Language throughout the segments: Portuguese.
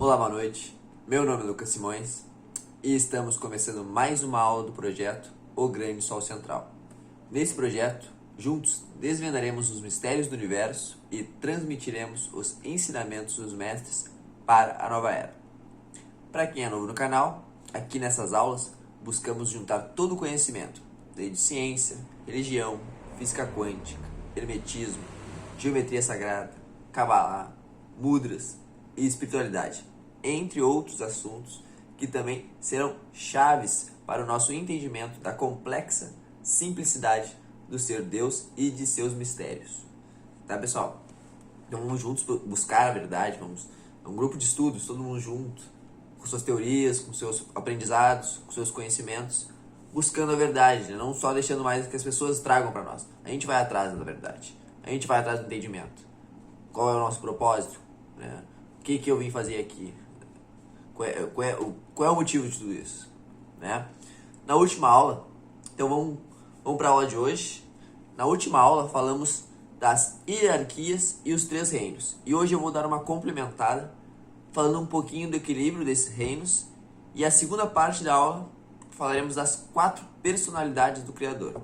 Olá, boa noite. Meu nome é Lucas Simões e estamos começando mais uma aula do projeto O Grande Sol Central. Nesse projeto, juntos desvendaremos os mistérios do universo e transmitiremos os ensinamentos dos mestres para a nova era. Para quem é novo no canal, aqui nessas aulas buscamos juntar todo o conhecimento, desde ciência, religião, física quântica, hermetismo, geometria sagrada, Kabbalah, mudras e espiritualidade, entre outros assuntos que também serão chaves para o nosso entendimento da complexa simplicidade do ser Deus e de seus mistérios. Tá, pessoal? Então vamos juntos buscar a verdade, é um grupo de estudos, todo mundo junto, com suas teorias, com seus aprendizados, com seus conhecimentos, buscando a verdade, né? Não só deixando mais que as pessoas tragam para nós. A gente vai atrás da verdade, a gente vai atrás do entendimento. Qual é o nosso propósito? Né? O que eu vim fazer aqui? Qual é o motivo de tudo isso? Né? Na última aula, então vamos para a aula de hoje. Na última aula falamos das hierarquias e os 3 reinos. E hoje eu vou dar uma complementada, falando um pouquinho do equilíbrio desses reinos. E a segunda parte da aula falaremos das 4 personalidades do Criador.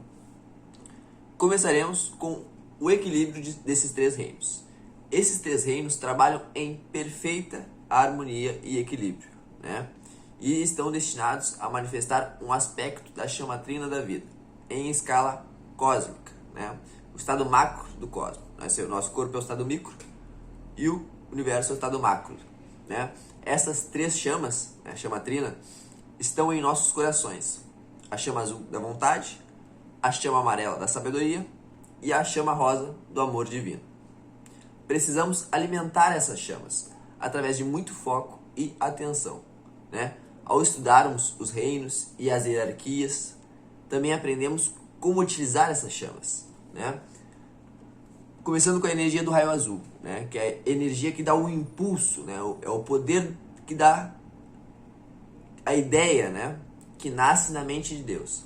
Começaremos com o equilíbrio desses 3 reinos. Esses 3 reinos trabalham em perfeita harmonia e equilíbrio, né? E estão destinados a manifestar um aspecto da chama trina da vida, em escala cósmica, né? O estado macro do cosmos. O nosso corpo é o estado micro e o universo é o estado macro, né? Essas 3 chamas, né, a chama trina, estão em nossos corações. A chama azul da vontade, a chama amarela da sabedoria e a chama rosa do amor divino. Precisamos alimentar essas chamas através de muito foco e atenção, né? Ao estudarmos os reinos e as hierarquias, também aprendemos como utilizar essas chamas, né? Começando com a energia do raio azul, né? Que é a energia que dá o impulso, né? É o poder que dá a ideia, né? Que nasce na mente de Deus.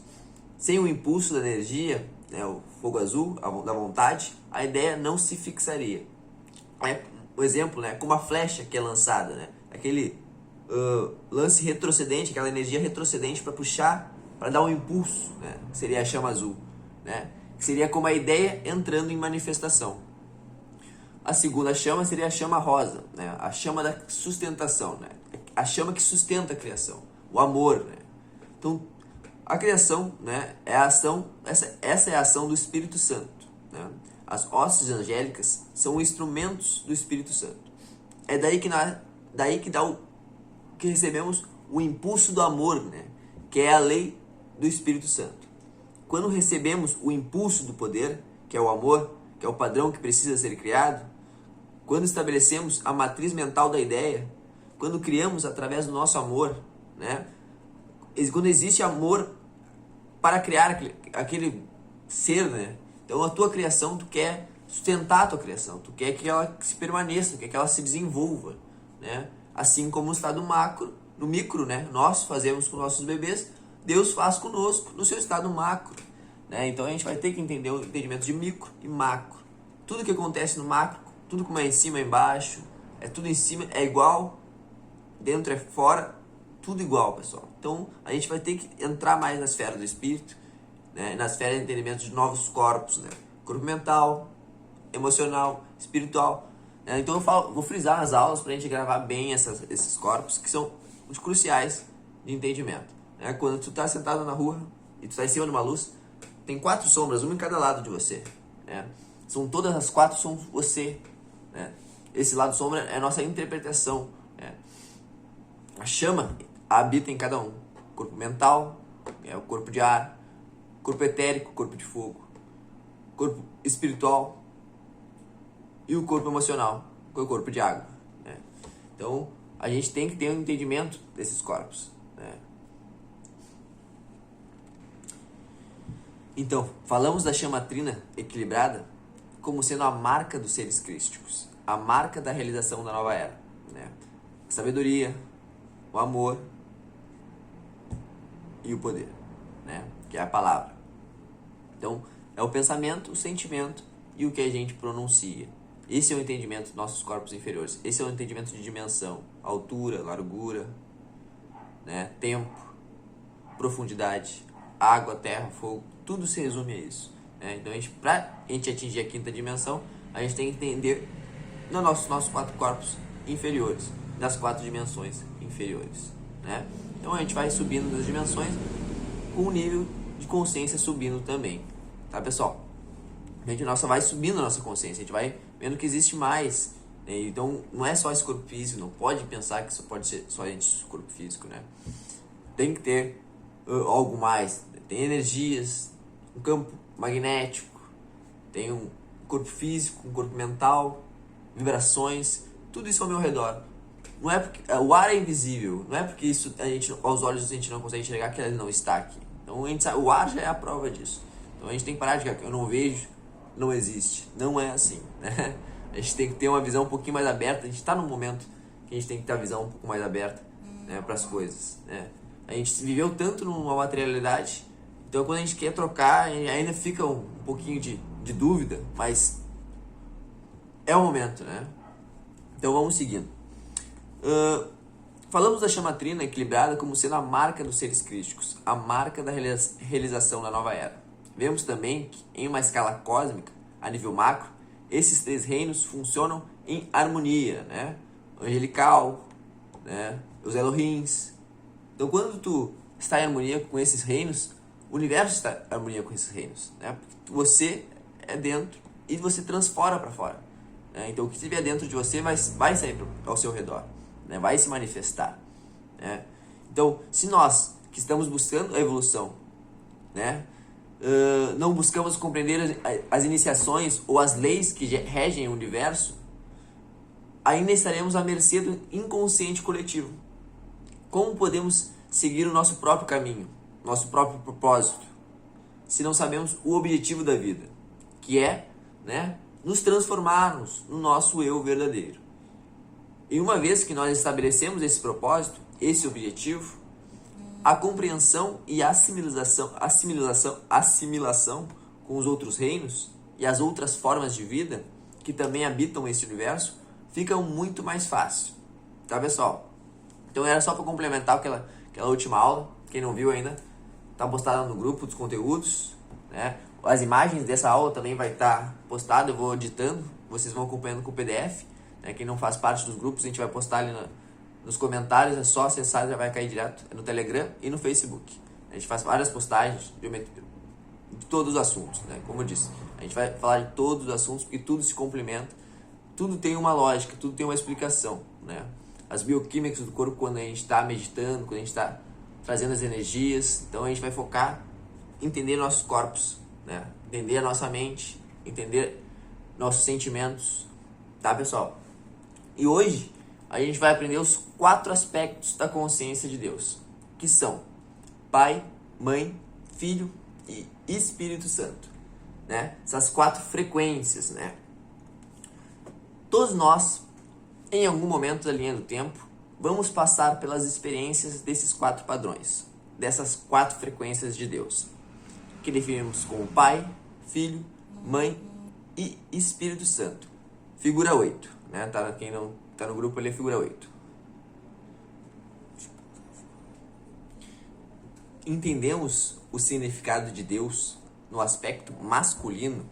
Sem o impulso da energia, né? O fogo azul, da vontade, a ideia não se fixaria. O exemplo, né, como a flecha que é lançada, né, aquele lance retrocedente, aquela energia retrocedente para puxar, para dar um impulso, né, que seria a chama azul, né, que seria como a ideia entrando em manifestação. A segunda chama seria a chama rosa, né, a chama da sustentação, né, a chama que sustenta a criação, o amor, né. Então, a criação, né, é a ação, essa é a ação do Espírito Santo, né. As hostes angélicas são instrumentos do Espírito Santo. É daí que recebemos o impulso do amor, né? Que é a lei do Espírito Santo. Quando recebemos o impulso do poder, que é o amor, que é o padrão que precisa ser criado, quando estabelecemos a matriz mental da ideia, quando criamos através do nosso amor, né? Quando existe amor para criar aquele ser, né? Então, a tua criação, tu quer sustentar a tua criação, tu quer que ela se permaneça, tu quer que ela se desenvolva, né? Assim como no estado macro, no micro, né? Nós fazemos com nossos bebês, Deus faz conosco no seu estado macro, né? Então, a gente vai ter que entender o entendimento de micro e macro. Tudo que acontece no macro, tudo como é em cima, é embaixo, é tudo em cima, é igual, dentro é fora, tudo igual, pessoal. Então, a gente vai ter que entrar mais na esfera do espírito, né, na esfera de entendimento de novos corpos, né? Corpo mental, emocional, espiritual, né? Então eu vou frisar nas aulas para a gente gravar bem esses corpos que são os cruciais de entendimento, né? Quando tu está sentado na rua e tu está em cima de uma luz, tem 4 sombras, uma em cada lado de você, né? Todas as 4 são você, né? Esse lado sombra é a nossa interpretação, né? A chama habita em cada um. Corpo mental é o corpo de ar, corpo etérico, corpo de fogo, corpo espiritual e o corpo emocional, que é o corpo de água, né? Então, a gente tem que ter um entendimento desses corpos, né? Então, falamos da chama trina equilibrada como sendo a marca dos seres crísticos, a marca da realização da nova era, né? A sabedoria, o amor e o poder, né? Que é a palavra. Então, é o pensamento, o sentimento e o que a gente pronuncia. Esse é o entendimento dos nossos corpos inferiores. Esse é o entendimento de dimensão, altura, largura, né? Tempo, profundidade, água, terra, fogo, tudo se resume a isso, né? Então, para a gente atingir a quinta dimensão, a gente tem que entender nossos 4 corpos inferiores, das 4 dimensões inferiores, né? Então, a gente vai subindo nas dimensões com o nível de consciência subindo também, tá, pessoal? A gente vai subindo a nossa consciência, a gente vai vendo que existe mais, né? Então, não é só esse corpo físico, não pode pensar que isso pode ser só esse corpo físico, né? Tem que ter algo mais, tem energias, um campo magnético, tem um corpo físico, um corpo mental, vibrações, tudo isso ao meu redor. Não é porque o ar é invisível, não é porque isso aos olhos a gente não consegue enxergar que ele não está aqui. Então a gente sabe, o ar já é a prova disso. Então a gente tem que parar de dizer que eu não vejo, não existe. Não é assim, né? A gente tem que ter uma visão um pouquinho mais aberta. A gente está num momento que a gente tem que ter a visão um pouco mais aberta, né, para as coisas, né? A gente viveu tanto numa materialidade, então quando a gente quer trocar, ainda fica um pouquinho de dúvida, mas é o momento, né? Então vamos seguindo. Falamos da chamatrina equilibrada como sendo a marca dos seres crísticos, a marca da realização da nova era. Vemos também que, em uma escala cósmica, a nível macro, esses 3 reinos funcionam em harmonia, né? O angelical, né? Os Elohims. Então, quando tu está em harmonia com esses reinos, o universo está em harmonia com esses reinos, né? Porque você é dentro e você transfora para fora, né? Então, o que estiver dentro de você vai sair ao seu redor, né? Vai se manifestar, né? Então, se nós que estamos buscando a evolução, né, não buscamos compreender as iniciações ou as leis que regem o universo, ainda estaremos à mercê do inconsciente coletivo. Como podemos seguir o nosso próprio caminho, nosso próprio propósito, se não sabemos o objetivo da vida, que é, né, nos transformarmos no nosso eu verdadeiro? E uma vez que nós estabelecemos esse propósito, esse objetivo, a compreensão e a assimilação com os outros reinos e as outras formas de vida que também habitam esse universo ficam muito mais fácil, tá, pessoal? Então era só para complementar aquela última aula. Quem não viu ainda, tá postada no grupo dos conteúdos, né? As imagens dessa aula também vai estar postada, eu vou editando, vocês vão acompanhando com o PDF, né? Quem não faz parte dos grupos, a gente vai postar ali nos comentários, é só acessar, já vai cair direto no Telegram e no Facebook. A gente faz várias postagens de todos os assuntos, né? Como eu disse, a gente vai falar de todos os assuntos porque tudo se complementa, tudo tem uma lógica, tudo tem uma explicação, né? As bioquímicas do corpo, quando a gente está meditando, quando a gente está trazendo as energias, então a gente vai focar em entender nossos corpos, né? Entender a nossa mente, entender nossos sentimentos, tá, pessoal? E hoje a gente vai aprender os 4 aspectos da consciência de Deus, que são Pai, Mãe, Filho e Espírito Santo, né? Essas 4 frequências, né? Todos nós, em algum momento da linha do tempo, vamos passar pelas experiências desses 4 padrões, dessas 4 frequências de Deus, que definimos como Pai, Filho, Mãe e Espírito Santo. Figura 8, né? Quem não está no grupo, ele é figura 8. Entendemos o significado de Deus no aspecto masculino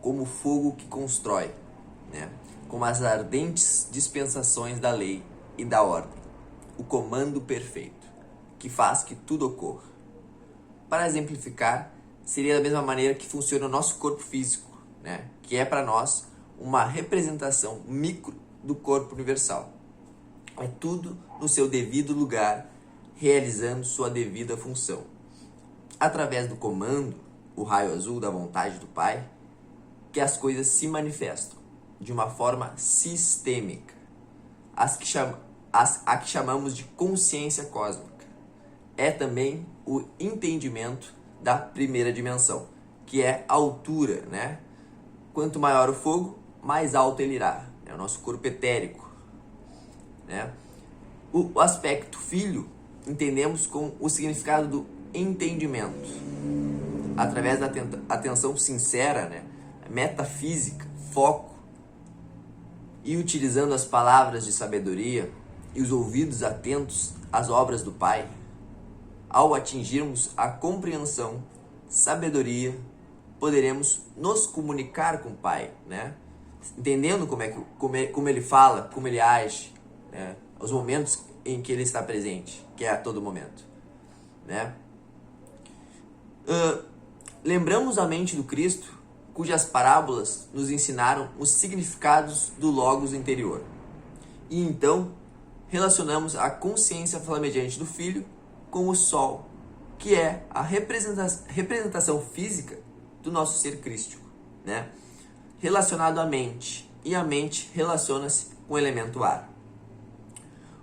como o fogo que constrói, né? Como as ardentes dispensações da lei e da ordem, o comando perfeito, que faz que tudo ocorra. Para exemplificar, seria da mesma maneira que funciona o nosso corpo físico, né? Que é para nós uma representação micro do corpo universal. É tudo no seu devido lugar, realizando sua devida função. Através do comando, o raio azul da vontade do Pai, que as coisas se manifestam de uma forma sistêmica, a que chamamos de consciência cósmica. É também o entendimento da primeira dimensão, que é a altura, né? Quanto maior o fogo, mais alto ele irá. É o nosso corpo etérico, né? O aspecto filho entendemos com o significado do entendimento, através da atenção sincera, né? Metafísica, foco, e utilizando as palavras de sabedoria e os ouvidos atentos às obras do Pai, ao atingirmos a compreensão, sabedoria, poderemos nos comunicar com o Pai, né? Entendendo como ele fala, como ele age, né? Os momentos em que ele está presente, que é a todo momento, né? Lembramos a mente do Cristo, cujas parábolas nos ensinaram os significados do Logos interior. E então, relacionamos a consciência flamejante do Filho com o Sol, que é a representação física do nosso ser crístico, né? Relacionado à mente, e a mente relaciona-se com o elemento ar.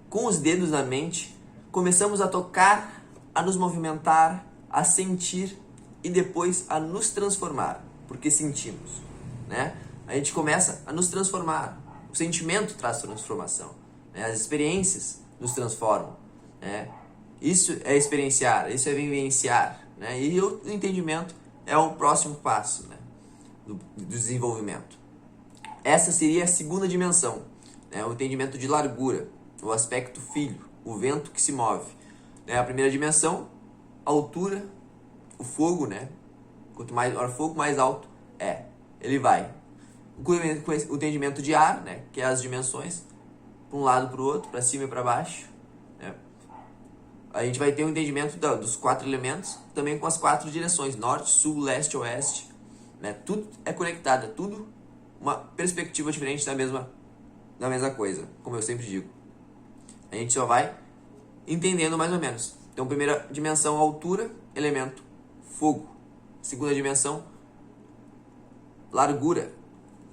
Com os dedos na mente, começamos a tocar, a nos movimentar, a sentir e depois a nos transformar, porque sentimos, né? A gente começa a nos transformar. O sentimento traz transformação, né? As experiências nos transformam, né? Isso é experienciar, isso é vivenciar, né? E o entendimento é o próximo passo, né? do desenvolvimento. Essa seria a segunda dimensão, né? O entendimento de largura, o aspecto filho, o vento que se move, né? A primeira dimensão, a altura, o fogo, né? Quanto mais o fogo, mais alto ele vai. O entendimento de ar, né? Que é as dimensões, para um lado, para o outro, para cima e para baixo, né? A gente vai ter um entendimento dos 4 elementos, também com as 4 direções, norte, sul, leste, oeste, né? Tudo é conectado, é tudo uma perspectiva diferente da mesma coisa, como eu sempre digo. A gente só vai entendendo mais ou menos. Então, primeira dimensão, altura, elemento fogo. Segunda dimensão, largura,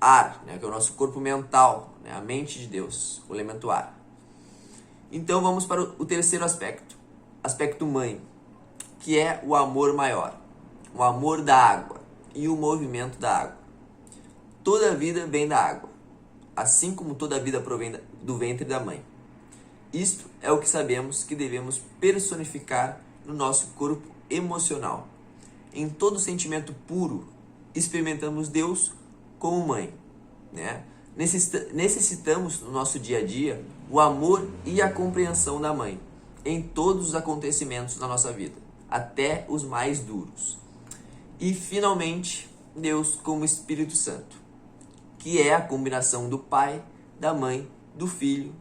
ar, né? Que é o nosso corpo mental, né? A mente de Deus, o elemento ar. Então, vamos para o terceiro aspecto mãe, que é o amor maior, o amor da água e o movimento da água. Toda a vida vem da água, assim como toda a vida provém do ventre da mãe. Isto é o que sabemos que devemos personificar no nosso corpo emocional. Em todo sentimento puro, experimentamos Deus como mãe, né? Necessitamos no nosso dia a dia o amor e a compreensão da mãe em todos os acontecimentos da nossa vida, até os mais duros. E finalmente, Deus como Espírito Santo, que é a combinação do Pai, da Mãe, do Filho,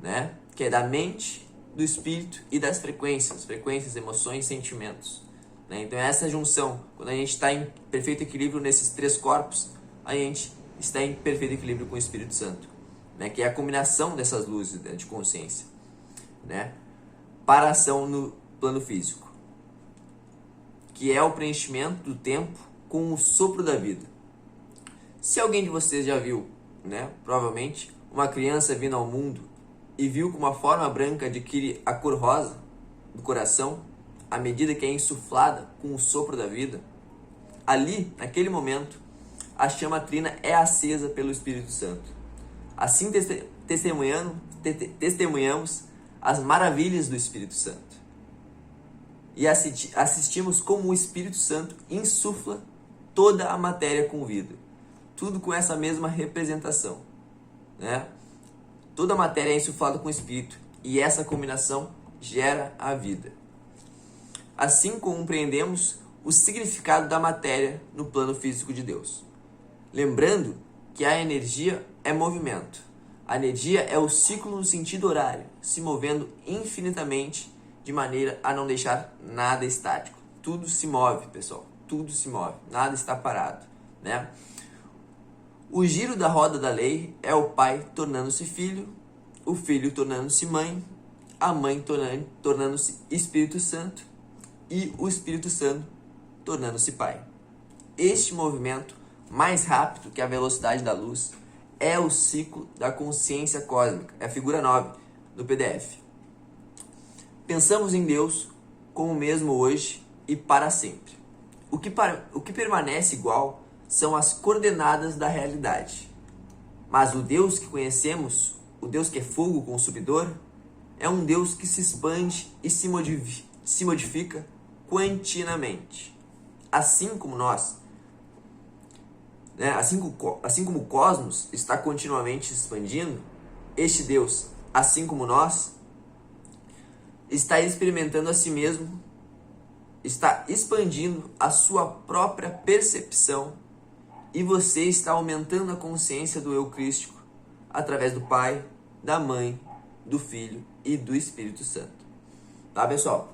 né? Que é da mente, do Espírito e das frequências, emoções, sentimentos, né? Então essa junção, quando a gente está em perfeito equilíbrio nesses 3 corpos, a gente está em perfeito equilíbrio com o Espírito Santo, né? Que é a combinação dessas luzes, né, de consciência, né? Para a ação no plano físico, que é o preenchimento do tempo com o sopro da vida. Se alguém de vocês já viu, né, provavelmente, uma criança vindo ao mundo e viu que uma forma branca adquire a cor rosa do coração à medida que é insuflada com o sopro da vida, ali, naquele momento, a chama trina é acesa pelo Espírito Santo. Assim testemunhamos as maravilhas do Espírito Santo. E assistimos como o Espírito Santo insufla toda a matéria com vida. Tudo com essa mesma representação, né? Toda a matéria é insuflada com o Espírito e essa combinação gera a vida. Assim compreendemos o significado da matéria no plano físico de Deus. Lembrando que a energia é movimento. A energia é o ciclo no sentido horário, se movendo infinitamente de maneira a não deixar nada estático. Tudo se move, pessoal. Tudo se move. Nada está parado, né? O giro da roda da lei é o pai tornando-se filho, o filho tornando-se mãe, a mãe tornando-se Espírito Santo e o Espírito Santo tornando-se pai. Este movimento, mais rápido que a velocidade da luz, é o ciclo da consciência cósmica. É a figura 9 do PDF. Pensamos em Deus como o mesmo hoje e para sempre. O que permanece igual são as coordenadas da realidade. Mas o Deus que conhecemos, o Deus que é fogo consumidor, é um Deus que se expande e se modifica continuamente. Assim como nós né? Assim como o cosmos está continuamente se expandindo, este Deus, assim como nós, está experimentando a si mesmo, está expandindo a sua própria percepção, e você está aumentando a consciência do eu crístico através do Pai, da Mãe, do Filho e do Espírito Santo. Tá, pessoal?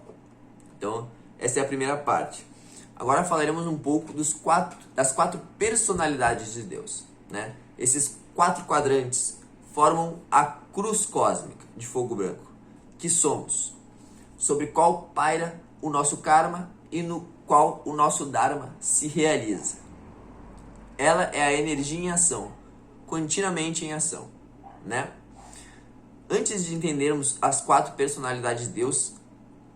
Então, essa é a primeira parte. Agora falaremos um pouco das quatro personalidades de Deus, né? Esses 4 quadrantes formam a cruz cósmica de fogo branco, que somos, sobre qual paira o nosso karma e no qual o nosso dharma se realiza. Ela é a energia em ação, continuamente em ação, né? Antes de entendermos as 4 personalidades de Deus,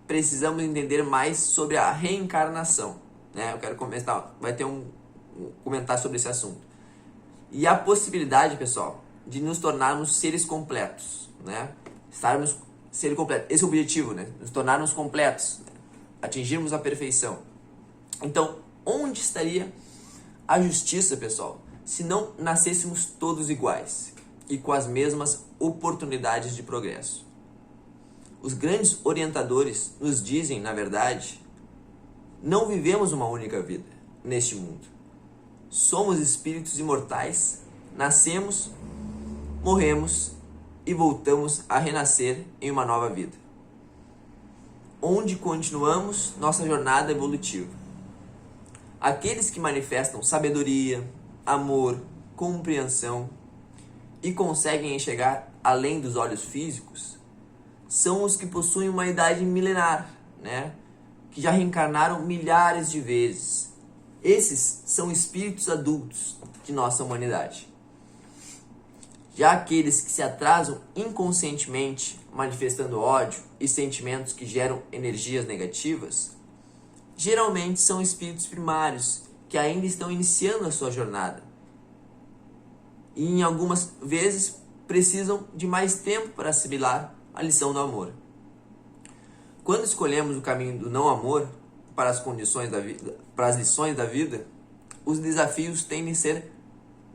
precisamos entender mais sobre a reencarnação, né? Eu quero comentar, vai ter um comentário sobre esse assunto. E a possibilidade, pessoal, de nos tornarmos seres completos, né? Seres completos. Esse é o objetivo, né? Nos tornarmos completos, né? Atingirmos a perfeição. Então, onde estaria a justiça, pessoal, se não nascêssemos todos iguais e com as mesmas oportunidades de progresso? Os grandes orientadores nos dizem, na verdade, não vivemos uma única vida neste mundo. Somos espíritos imortais, nascemos, morremos e voltamos a renascer em uma nova vida, onde continuamos nossa jornada evolutiva. Aqueles que manifestam sabedoria, amor, compreensão e conseguem enxergar além dos olhos físicos são os que possuem uma idade milenar, né? Que já reencarnaram milhares de vezes. Esses são espíritos adultos de nossa humanidade. Já aqueles que se atrasam inconscientemente, manifestando ódio e sentimentos que geram energias negativas, geralmente são espíritos primários que ainda estão iniciando a sua jornada. E em algumas vezes precisam de mais tempo para assimilar a lição do amor. Quando escolhemos o caminho do não amor para as condições da vida, para as lições da vida, os desafios tendem a ser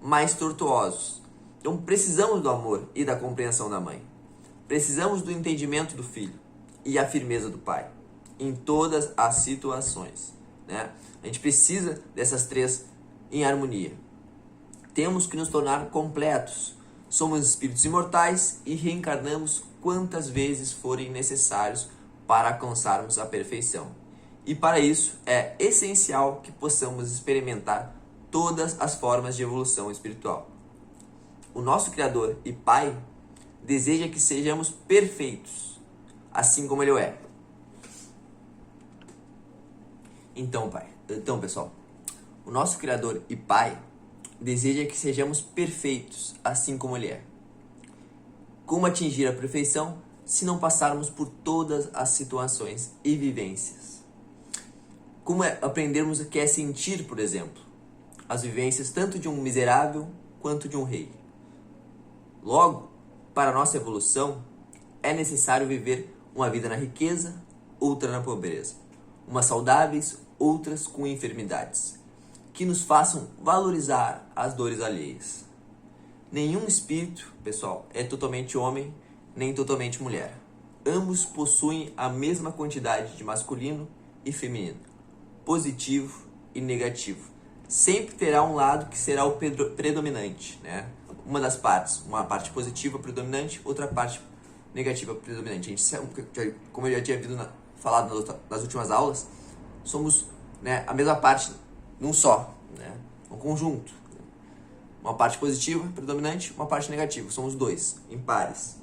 mais tortuosos. Então precisamos do amor e da compreensão da mãe. Precisamos do entendimento do filho e a firmeza do pai em todas as situações, né? A gente precisa dessas 3 em harmonia. Temos que nos tornar completos. Somos espíritos imortais e reencarnamos quantas vezes forem necessários para alcançarmos a perfeição. E para isso é essencial que possamos experimentar todas as formas de evolução espiritual. O nosso Criador e Pai deseja que sejamos perfeitos, assim como Ele é. Então, pessoal, o nosso Criador e Pai deseja que sejamos perfeitos, assim como Ele é. Como atingir a perfeição se não passarmos por todas as situações e vivências? Como aprendermos o que é sentir, por exemplo, as vivências tanto de um miserável quanto de um rei? Logo, para a nossa evolução, é necessário viver uma vida na riqueza, outra na pobreza, umas saudáveis, outras com enfermidades, que nos façam valorizar as dores alheias. Nenhum espírito, pessoal, é totalmente homem, nem totalmente mulher. Ambos possuem a mesma quantidade de masculino e feminino, positivo e negativo. Sempre terá um lado que será o predominante, né? Uma das partes, uma parte positiva predominante, outra parte negativa predominante. A gente, como eu já tinha falado nas últimas aulas, somos, né, a mesma parte num só, né? Um conjunto. Uma parte positiva predominante, uma parte negativa. Somos 2, em pares.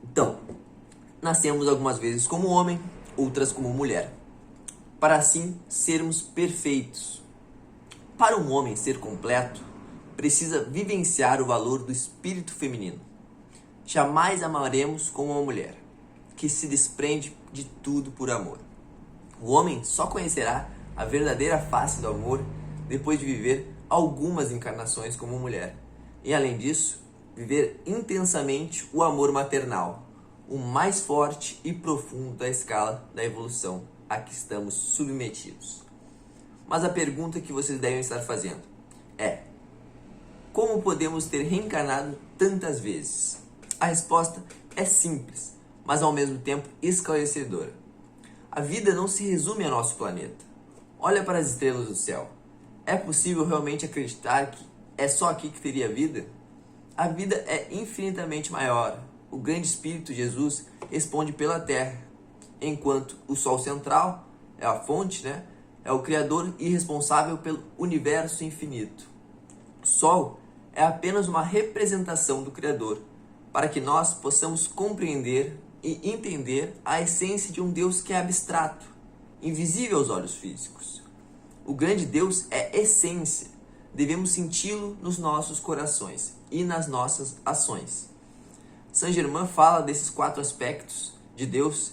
Então, nascemos algumas vezes como homem, outras como mulher, para assim sermos perfeitos. Para um homem ser completo, precisa vivenciar o valor do espírito feminino. Jamais amaremos como uma mulher, que se desprende de tudo por amor. O homem só conhecerá a verdadeira face do amor depois de viver algumas encarnações como mulher. E além disso, viver intensamente o amor maternal, o mais forte e profundo da escala da evolução a que estamos submetidos. Mas a pergunta que vocês devem estar fazendo é: como podemos ter reencarnado tantas vezes? A resposta é simples, mas ao mesmo tempo esclarecedora. A vida não se resume ao nosso planeta. Olha para as estrelas do céu. É possível realmente acreditar que é só aqui que teria vida? A vida é infinitamente maior. O grande Espírito Jesus responde pela Terra, enquanto o Sol central é a fonte, é o Criador e responsável pelo universo infinito. O Sol é apenas uma representação do Criador, para que nós possamos compreender e entender a essência de um Deus que é abstrato, invisível aos olhos físicos. O grande Deus é essência. Devemos senti-lo nos nossos corações e nas nossas ações. Saint-Germain fala desses 4 aspectos de Deus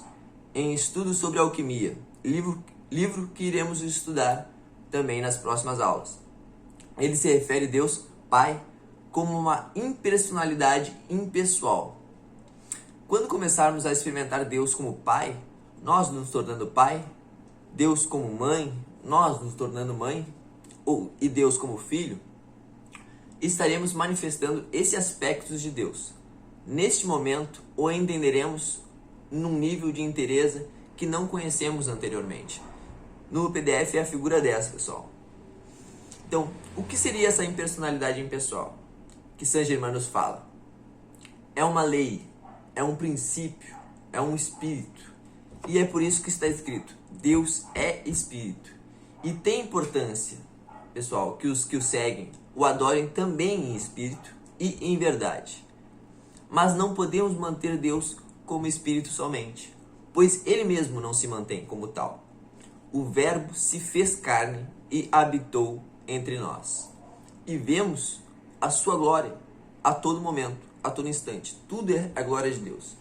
em Estudos sobre Alquimia, livro que iremos estudar também nas próximas aulas. Ele se refere a Deus Pai como uma impersonalidade impessoal. Quando começarmos a experimentar Deus como Pai, nós nos tornando Pai, Deus como Mãe, nós nos tornando Mãe, e Deus como Filho, estaremos manifestando esses aspectos de Deus. Neste momento, o entenderemos num nível de inteireza que não conhecemos anteriormente. No PDF é a figura dessa, pessoal. Então, o que seria essa impersonalidade impessoal que Saint-Germain nos fala? É uma lei, é um princípio, é um espírito. E é por isso que está escrito: Deus é espírito. E tem importância, pessoal, que os que o seguem o adorem também em espírito e em verdade. Mas não podemos manter Deus como espírito somente, pois ele mesmo não se mantém como tal. O Verbo se fez carne e habitou entre nós. E vemos a sua glória a todo momento, a todo instante. Tudo é a glória de Deus,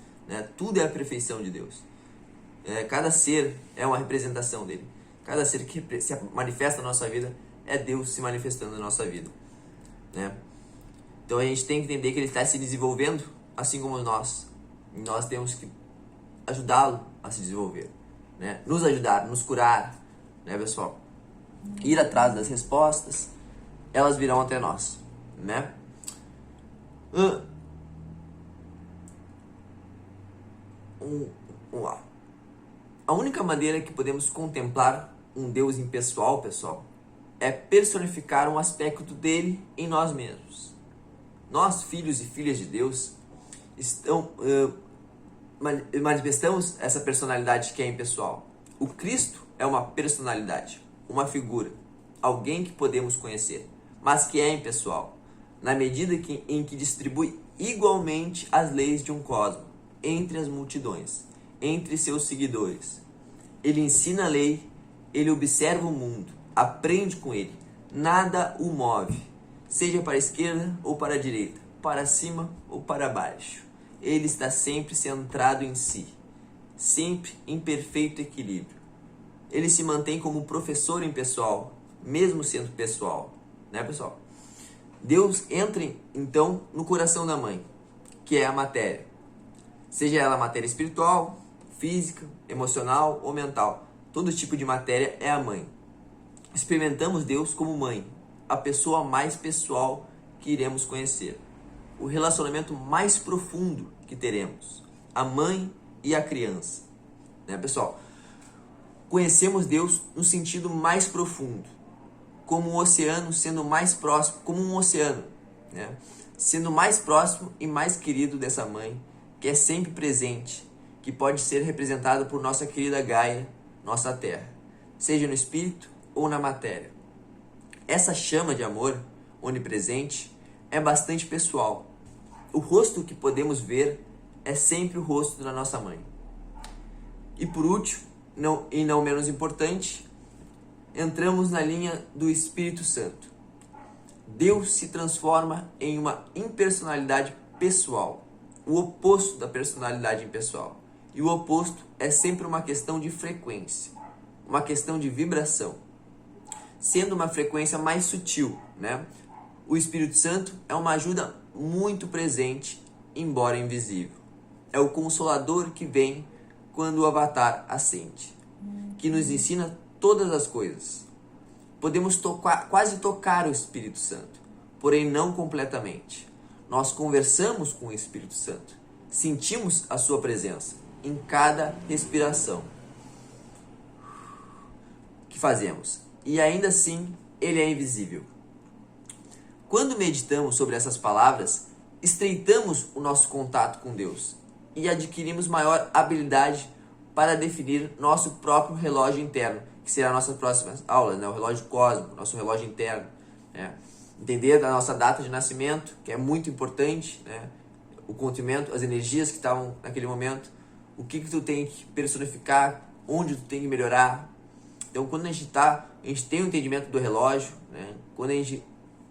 Tudo é a perfeição de Deus. Cada ser é uma representação dele. Cada ser que se manifesta na nossa vida é Deus se manifestando na nossa vida. Então a gente tem que entender que ele está se desenvolvendo assim como nós. E nós temos que ajudá-lo a se desenvolver. Nos ajudar, nos curar, pessoal? Ir atrás das respostas, elas virão até nós. A única maneira que podemos contemplar um Deus impessoal, pessoal, é personificar um aspecto dele em nós mesmos. Nós, filhos e filhas de Deus, manifestamos essa personalidade que é impessoal. O Cristo é uma personalidade, uma figura, alguém que podemos conhecer, mas que é impessoal, na medida em que distribui igualmente as leis de um cosmos entre as multidões, entre seus seguidores. Ele ensina a lei, ele observa o mundo, aprende com ele, nada o move, seja para a esquerda ou para a direita, para cima ou para baixo. Ele está sempre centrado em si, sempre em perfeito equilíbrio. Ele se mantém como professor impessoal, mesmo sendo pessoal, pessoal? Deus entra então no coração da mãe, que é a matéria. Seja ela matéria espiritual, física, emocional ou mental. Todo tipo de matéria é a mãe. Experimentamos Deus como mãe, a pessoa mais pessoal que iremos conhecer. O relacionamento mais profundo que teremos. A mãe e a criança. Pessoal? Conhecemos Deus no sentido mais profundo. Como um oceano sendo mais próximo, como um oceano, sendo mais próximo e mais querido dessa mãe, que é sempre presente, que pode ser representada por nossa querida Gaia, nossa Terra, seja no espírito ou na matéria. Essa chama de amor onipresente é bastante pessoal. O rosto que podemos ver é sempre o rosto da nossa mãe. E por último, não menos importante, entramos na linha do Espírito Santo. Deus se transforma em uma impersonalidade pessoal, o oposto da personalidade impessoal. E o oposto é sempre uma questão de frequência, uma questão de vibração. Sendo uma frequência mais sutil, O Espírito Santo é uma ajuda muito presente, embora invisível. É o Consolador que vem quando o Avatar ascende, que nos ensina todas as coisas. Podemos quase tocar o Espírito Santo, porém não completamente. Nós conversamos com o Espírito Santo, sentimos a sua presença em cada respiração que fazemos, e ainda assim ele é invisível. Quando meditamos sobre essas palavras, estreitamos o nosso contato com Deus e adquirimos maior habilidade para definir nosso próprio relógio interno, que será a nossa próxima aula, né? O relógio cósmico, nosso relógio interno. Né? Entender a nossa data de nascimento, que é muito importante, né? O conhecimento, as energias que estavam naquele momento, o que tu tem que personificar, onde tu tem que melhorar. Então, quando a gente tem um entendimento do relógio, né? Quando a gente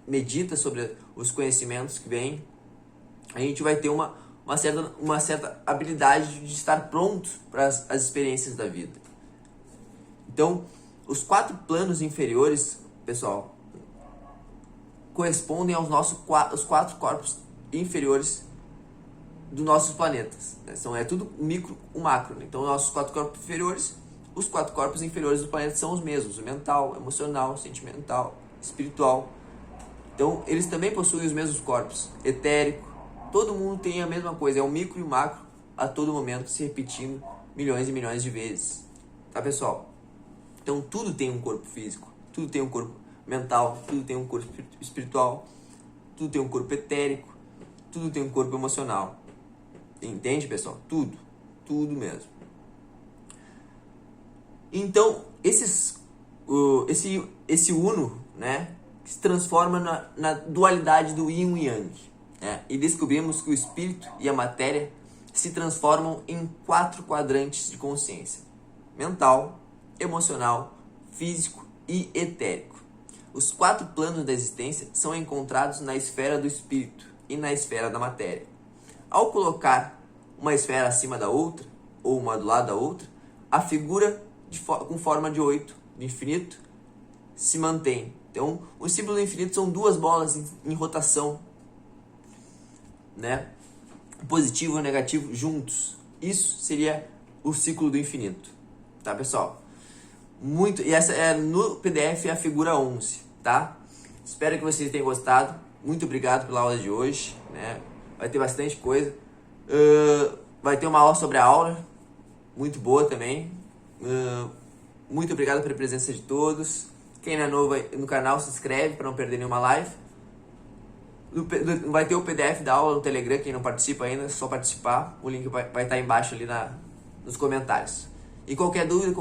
medita sobre os conhecimentos que vêm, a gente vai ter uma certa habilidade de estar pronto para as experiências da vida. Então, os 4 planos inferiores, pessoal, correspondem aos os 4 corpos inferiores dos nossos planetas. Né? É tudo micro, o macro. Né? Então, nossos 4 corpos inferiores, os 4 corpos inferiores do planeta são os mesmos: o mental, emocional, sentimental, espiritual. Então, eles também possuem os mesmos corpos, etérico. Todo mundo tem a mesma coisa, é o micro e o macro a todo momento se repetindo milhões e milhões de vezes. Tá, pessoal? Então, tudo tem um corpo físico, tudo tem um corpo mental, tudo tem um corpo espiritual, tudo tem um corpo etérico, tudo tem um corpo emocional. Entende, pessoal? Tudo mesmo. Então, esse uno, né, se transforma na dualidade do yin e yang, né? E descobrimos que o espírito e a matéria se transformam em 4 quadrantes de consciência: mental, emocional, físico e etérico. Os 4 planos da existência são encontrados na esfera do espírito e na esfera da matéria. Ao colocar uma esfera acima da outra, ou uma do lado da outra, a figura com forma de 8, de infinito, se mantém. Então, o símbolo do infinito são 2 bolas em rotação, né? Positivo e negativo juntos. Isso seria o ciclo do infinito. Tá, pessoal? E essa é no PDF a figura 11, tá? Espero que vocês tenham gostado. Muito obrigado pela aula de hoje, né? Vai ter bastante coisa. Vai ter uma aula sobre a aura, muito boa também. Muito obrigado pela presença de todos. Quem não é novo no canal, se inscreve para não perder nenhuma live. Vai ter o PDF da aula no Telegram. Quem não participa ainda, é só participar. O link vai estar embaixo ali nos comentários. E qualquer dúvida,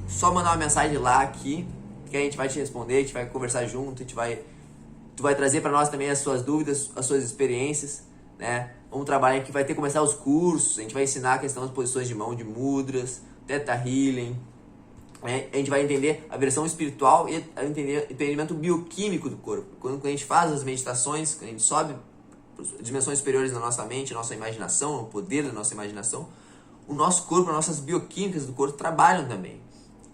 só mandar uma mensagem lá aqui, que a gente vai te responder, a gente vai conversar junto, tu vai trazer para nós também as suas dúvidas, as suas experiências, né? Vamos trabalhar aqui, vai ter que começar os cursos, a gente vai ensinar a questão das posições de mão, de mudras, Theta Healing, né? A gente vai entender a versão espiritual e entender o entendimento bioquímico do corpo. Quando a gente faz as meditações, quando a gente sobe dimensões superiores na nossa mente, na nossa imaginação, o poder da nossa imaginação, o nosso corpo, as nossas bioquímicas do corpo trabalham também.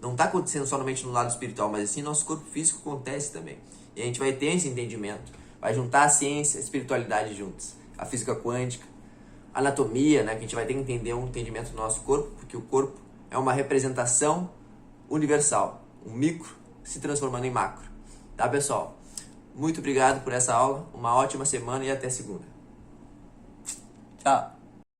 Não está acontecendo somente no lado espiritual, mas assim nosso corpo físico acontece também. E a gente vai ter esse entendimento, vai juntar a ciência e a espiritualidade juntos, a física quântica, a anatomia, né, que a gente vai ter que entender um entendimento do nosso corpo, porque o corpo é uma representação universal, um micro se transformando em macro. Tá, pessoal? Muito obrigado por essa aula, uma ótima semana e até segunda. Tchau!